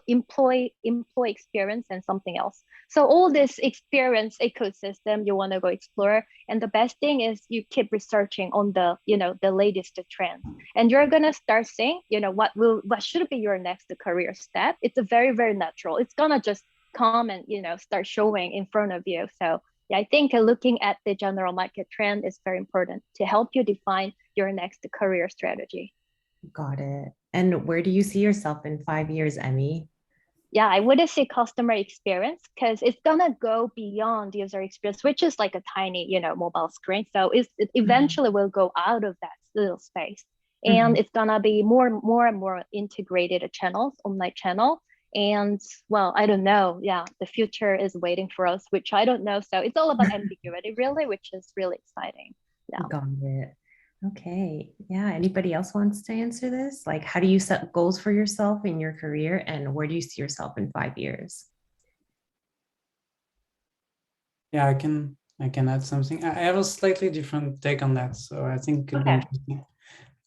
employee experience and something else. So all this experience ecosystem you want to go explore. And the best thing is you keep researching on the, the latest trends. And you're gonna start seeing, what should be your next career step. It's a very, very natural. It's gonna just come and start showing in front of you. So yeah, I think looking at the general market trend is very important to help you define your next career strategy. Got it. And where do you see yourself in 5 years, Emmy? Yeah, I would say customer experience, because it's gonna go beyond user experience, which is like a tiny, mobile screen. So it eventually will go out of that little space, and it's gonna be more and more integrated channels, online channel. And well, I don't know. Yeah, the future is waiting for us, which I don't know. So it's all about ambiguity, really, which is really exciting. Yeah. Got it. Okay. Yeah. Anybody else wants to answer this? Like, how do you set goals for yourself in your career, and where do you see yourself in 5 years? Yeah, I can add something. I have a slightly different take on that, so I think it could be interesting.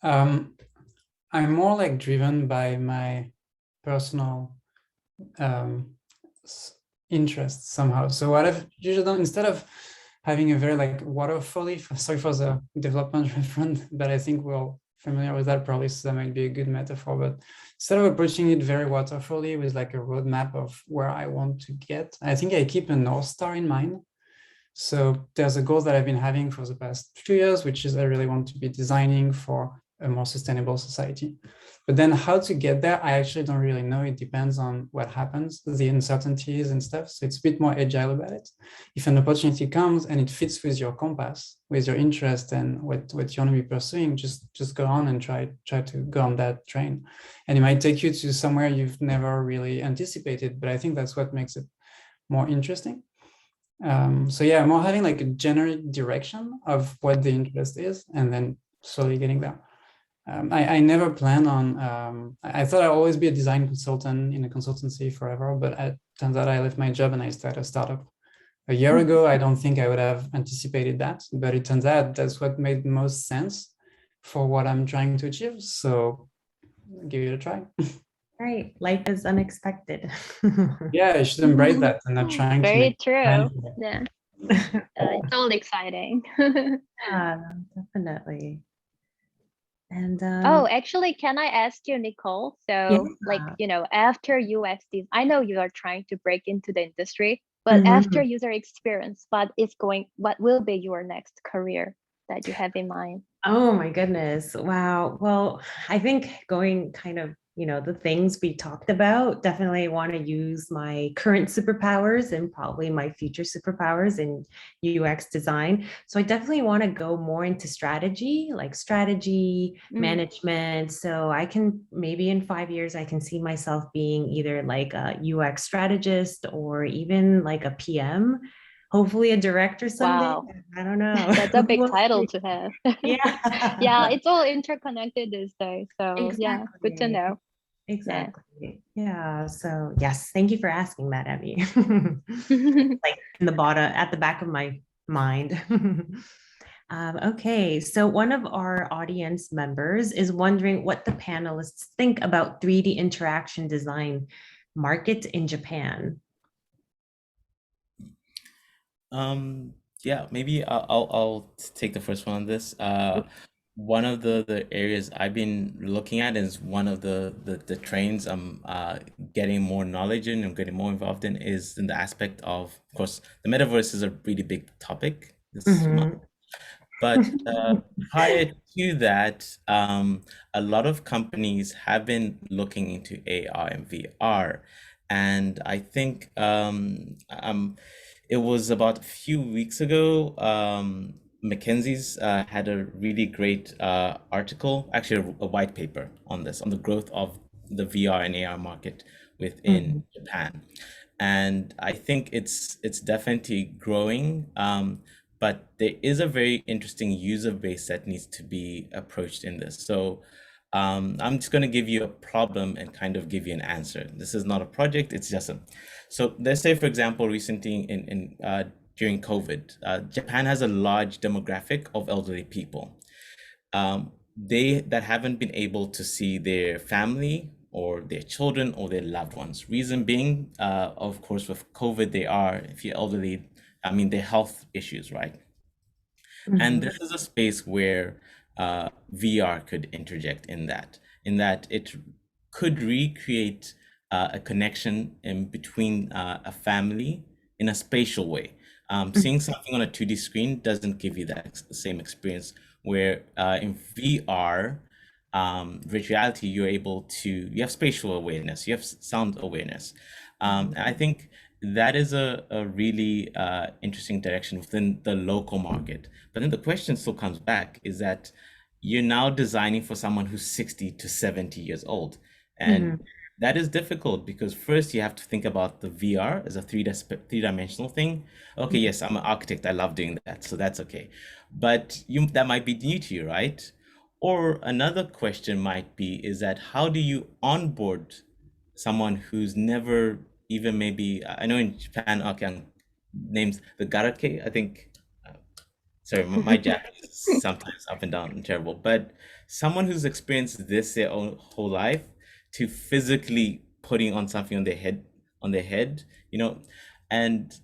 I'm more like driven by my personal interests somehow. So what I've usually done, instead of having a very like waterfall-y, sorry for the development reference, but I think we're all familiar with that probably, so that might be a good metaphor. But instead of approaching it very waterfall-y with like a roadmap of where I want to get, I think I keep a North Star in mind. So there's a goal that I've been having for the past few years, which is I really want to be designing for a more sustainable society. But then how to get there, I actually don't really know. It depends on what happens, the uncertainties and stuff. So it's a bit more agile about it. If an opportunity comes and it fits with your compass, with your interest and what you want to be pursuing, just go on and try to go on that train. And it might take you to somewhere you've never really anticipated, but I think that's what makes it more interesting. So yeah, more having like a generic direction of what the interest is and then slowly getting there. I never plan on, I thought I'd always be a design consultant in a consultancy forever, but it turns out I left my job and I started a startup a year ago. I don't think I would have anticipated that, but it turns out that's what made most sense for what I'm trying to achieve. So give it a try. Right. Life is unexpected. Yeah, I should embrace that and not trying to Very make true. Yeah. It's all exciting. Yeah, definitely. And Oh, actually, can I ask you, Nicole? yeah. So, like, after UX, I know you are trying to break into the industry, but after Mhm. user experience, what will be your next career that you have in mind? Oh my goodness. Wow. Well, I think going kind of, the things we talked about, definitely want to use my current superpowers and probably my future superpowers in UX design. So I definitely want to go more into strategy, like strategy Mm, management. So I can maybe in 5 years, I can see myself being either like a UX strategist or even like a PM, hopefully a director someday. wow, I don't know. that's a big We'll title see. to have. Yeah, Yeah, it's all interconnected these days. So, yeah, good to exactly. know. Yeah. Exactly. Yeah. So yes, thank you for asking that, Emmy. Like in the bottom, at the back of my mind. Okay, so one of our audience members is wondering what the panelists think about 3D interaction design market in Japan. Um, yeah, maybe I'll take the first one on this. One of the areas I've been looking at is one of the trains I'm getting more knowledge in and getting more involved in is in the aspect of course, the metaverse is a really big topic this month. Mhm. But prior to that, a lot of companies have been looking into AR and VR. And I think it was about a few weeks ago, McKinsey's had a really great article, actually a white paper on this, on the growth of the VR and AR market within Mhm. Japan. And I think it's definitely growing. But there is a very interesting user base that needs to be approached in this. So I'm just going to give you a problem and kind of give you an answer. This is not a project, it's just a. So let's say, for example, recently during COVID, Japan has a large demographic of elderly people. They that haven't been able to see their family or their children or their loved ones. Reason being, of course, with COVID, they are, if you're elderly, I mean, their health issues, right? And Mhm. this is a space where VR could interject in that it could recreate a connection in between a family in a spatial way. Seeing something on a 2D screen doesn't give you that same experience. Where in VR, virtual reality, you have spatial awareness, you have sound awareness. And I think that is a really interesting direction within the local market. But then the question still comes back is that you're now designing for someone who's 60 to 70 years old. And Mhm. that is difficult because first you have to think about the VR as a three-dimensional thing. Okay, Mhm. yes, I'm an architect. I love doing that, so that's okay. But that might be new to you, right? Or another question might be is that how do you onboard someone who's never even maybe I know in Japan, okay, names the garake, I think sorry, my Japanese is sometimes up and down and terrible, but someone who's experienced this their own whole life to physically putting on something on their head, and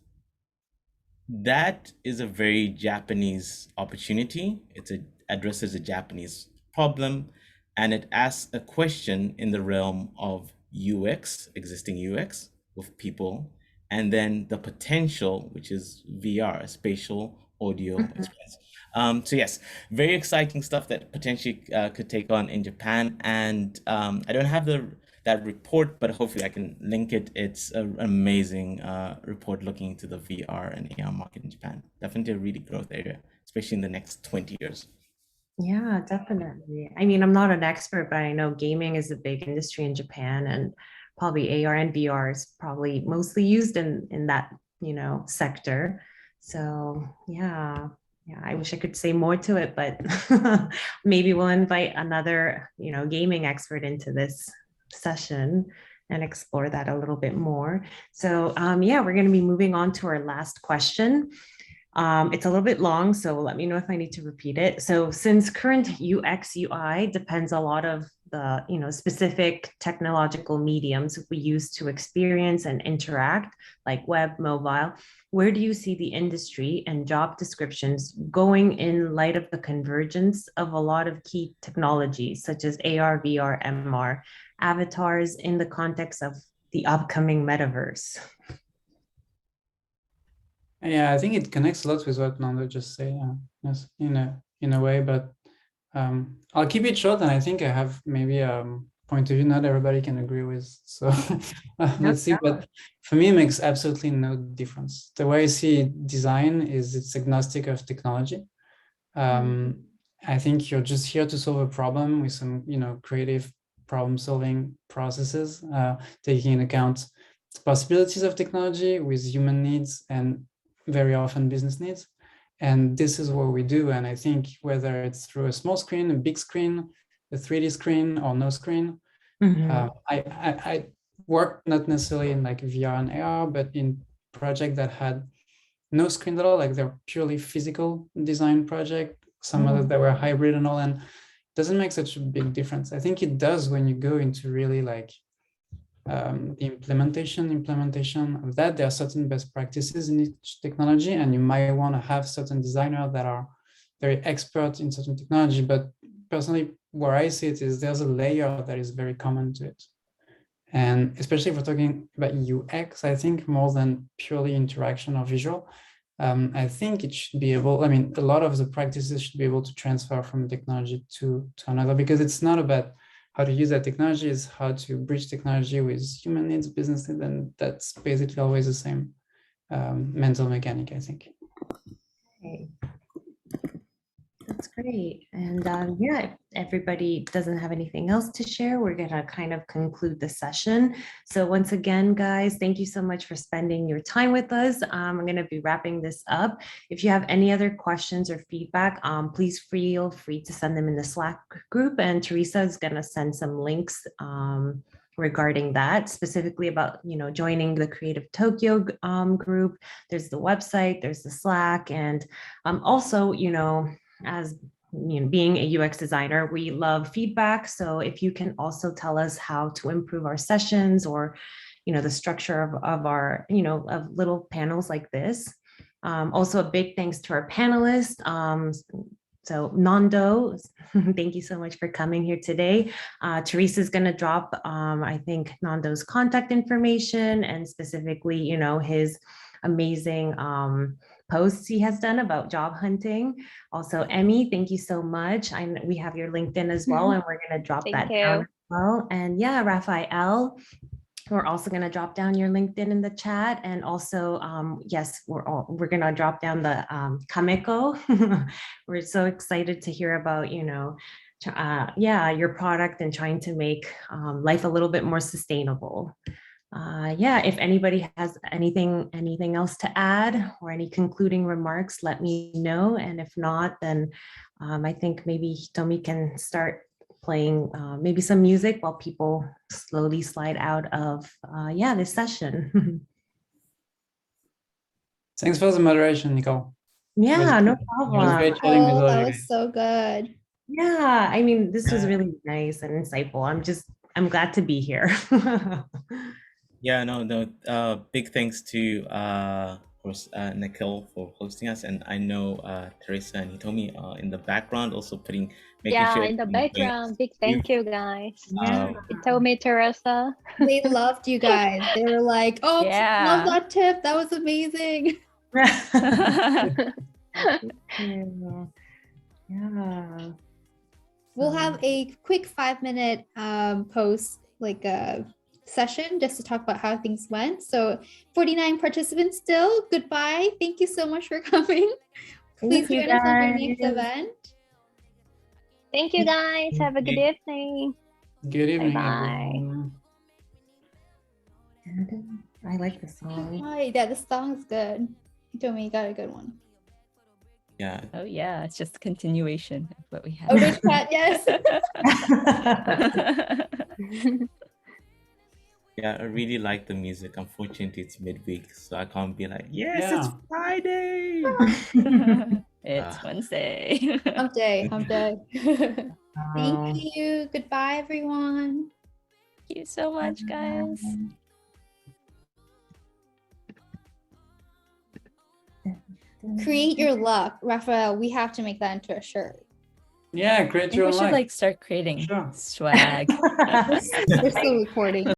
that is a very Japanese opportunity. It addresses a Japanese problem, and it asks a question in the realm of UX, existing UX with people, and then the potential, which is VR, spatial audio Mhm. experience. So yes, very exciting stuff that potentially could take on in Japan. And I don't have that report, but hopefully I can link it. It's an amazing report looking into the VR and AR market in Japan. Definitely a really growth area, especially in the next 20 years. Yeah, definitely. I mean, I'm not an expert, but I know gaming is a big industry in Japan, and probably AR and VR is probably mostly used in that, sector. So yeah, yeah, I wish I could say more to it, but maybe we'll invite another, gaming expert into this session and explore that a little bit more. So yeah, we're going to be moving on to our last question. It's a little bit long, so let me know if I need to repeat it. So since current UX UI depends a lot of, the specific technological mediums we use to experience and interact, like web, mobile, where do you see the industry and job descriptions going in light of the convergence of a lot of key technologies such as AR, VR, MR, avatars in the context of the upcoming metaverse? Yeah, I think it connects a lot with what Nando just said. Yes, in a way, but I'll keep it short, and I think I have maybe a point of view not everybody can agree with. So let's see. But for me, it makes absolutely no difference. The way I see design is it's agnostic of technology. I think you're just here to solve a problem with some, creative problem-solving processes, taking into account the possibilities of technology with human needs and very often business needs. And this is what we do. And I think whether it's through a small screen, a big screen, a 3D screen, or no screen, I work not necessarily in like VR and AR, but in projects that had no screen at all, like they're purely physical design project, some others that were hybrid and all, and it doesn't make such a big difference. I think it does when you go into really like the implementation of that. There are certain best practices in each technology, and you might want to have certain designers that are very expert in certain technology. But personally, where I see it is there's a layer that is very common to it. And especially if we're talking about UX, I think more than purely interaction or visual, I think it should be able, a lot of the practices should be able to transfer from technology to another, because it's not about how to use that technology, is how to bridge technology with human needs, business needs, and that's basically always the same mental mechanic, I think. Okay. That's great. And yeah, if everybody doesn't have anything else to share, we're going to kind of conclude the session. So once again, guys, thank you so much for spending your time with us. I'm going to be wrapping this up. If you have any other questions or feedback, please feel free to send them in the Slack group. And Teresa is going to send some links regarding that, specifically about joining the Creative Tokyo group. There's the website, there's the Slack, and also as being a UX designer, we love feedback. So if you can also tell us how to improve our sessions, or the structure of our of little panels like this. Also a big thanks to our panelists. So Nondo, thank you so much for coming here today. Teresa's going to drop, I think, Nondo's contact information, and specifically, his amazing posts he has done about job hunting. Also, Emmy, thank you so much. We have your LinkedIn as well, and we're going to drop that down as well. And yeah, Raphael, we're also going to drop down your LinkedIn in the chat. And also, yes, we're going to drop down the Kameko. We're so excited to hear about, your product and trying to make life a little bit more sustainable. Yeah, if anybody has anything else to add or any concluding remarks, let me know. And if not, then I think maybe Hitomi can start playing maybe some music while people slowly slide out of this session. Thanks for the moderation, Nicole. Yeah, no It was problem. great chatting with all that you was guys. so good. Yeah, this was really nice and insightful. I'm glad to be here. Yeah, no. Big thanks to of course Nicole for hosting us, and I know Teresa and Hitomi in the background also making sure in the background. Big thank you, guys. Yeah. Hitomi, Teresa. They loved you guys. They were like, "Oh, love that tip. That was amazing." Yeah. We'll have a quick 5-minute post, like a session, just to talk about how things went. So 49 participants still. Goodbye. Thank you so much for coming. Please join us on our next event. Thank you, guys. Have a good evening. Good evening, Bye-bye. everyone. I like the song. Hi, yeah, the song's good. You told me you got a good one. Yeah. Oh yeah, it's just a continuation of what we had. Oh, Rich Cat, yes. Yeah, I really like the music. Unfortunately, it's midweek, so I can't be like, yes, Yeah. it's Friday. It's Wednesday. Hump day. Thank you. Goodbye, everyone. Thank you so much, guys. Create your luck. Raphael, we have to make that into a shirt. Yeah, I create think your we own should life. like start creating Sure. swag. We're still recording.